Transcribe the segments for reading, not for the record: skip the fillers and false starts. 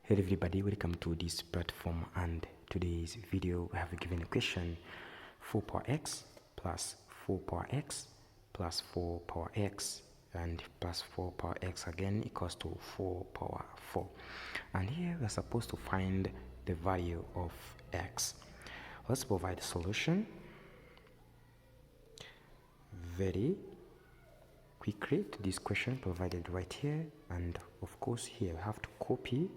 Hello everybody, welcome to this platform, and today's video we have given a question: 4 power x plus 4 power x plus 4 power x and plus 4 power x again equals to 4 power 4. And here we're supposed to find the value of x. Let's provide a solution very quickly to this question provided right here, and of course here we have to copy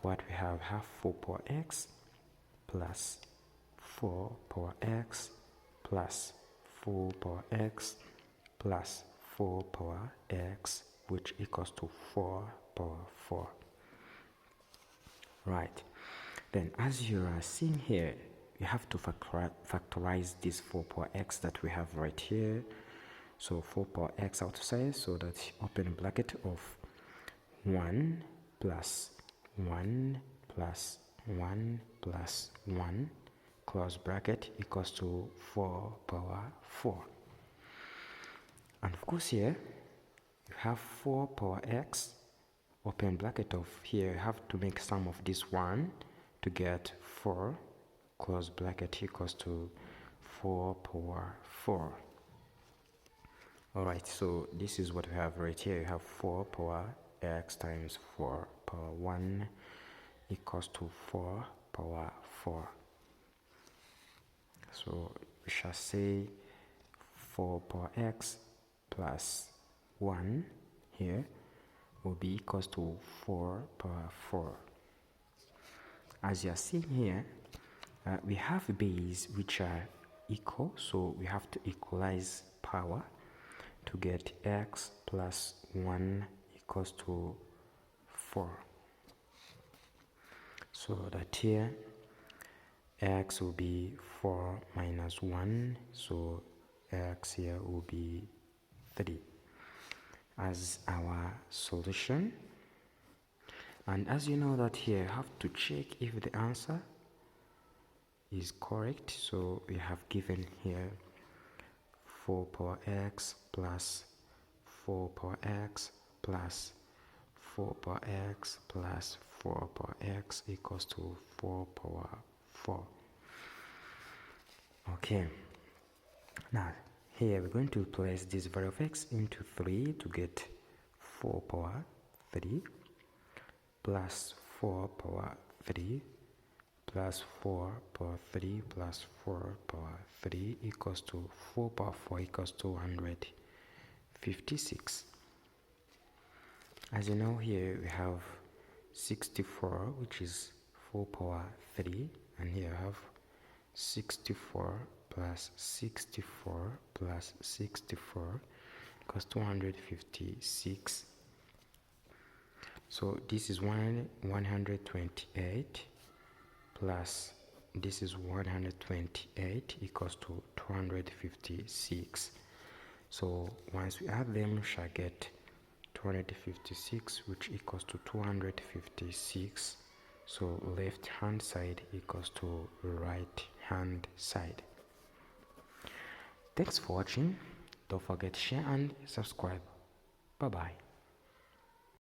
what we have 4 power x plus 4 power x plus 4 power x plus 4 power x, which equals to 4 power 4. Right, then as you are seeing here, you have to factorize this 4 power x that we have right here. So 4 power x outside, so that open bracket of 1 plus 1 plus 1 plus 1 close bracket equals to 4 power 4. And of course here you have 4 power x, open bracket of here you have to make sum of this one to get 4 close bracket equals to 4 power 4. Alright, so this is what we have right here. You have 4 power x times 4 power 1 equals to 4 power 4. So we shall say 4 power x plus 1 here will be equals to 4 power 4. As you are seeing here, we have base which are equal, so we have to equalize power to get x plus 1 equals to 4. So that here x will be 4 minus 1, so x here will be 3 as our solution. And as you know that here you have to check if the answer is correct, so we have given here 4 power x plus 4 power x plus 4 power x plus 4 power x equals to 4 power 4. Okay, now here we're going to place this value of x into 3 to get 4 power 3 plus 4 power 3 plus 4 power 3 plus 4 power 3 equals to 4 power 4 equals to 156. As you know, here we have 64, which is 4 power 3, and here we have 64 plus 64 plus 64 equals 256. So this is 128 plus this is 128 equals to 256. So once we add them, we shall get 256, which equals to 256. So left hand side equals to right hand side. Thanks for watching. Don't forget to share and subscribe. Bye bye.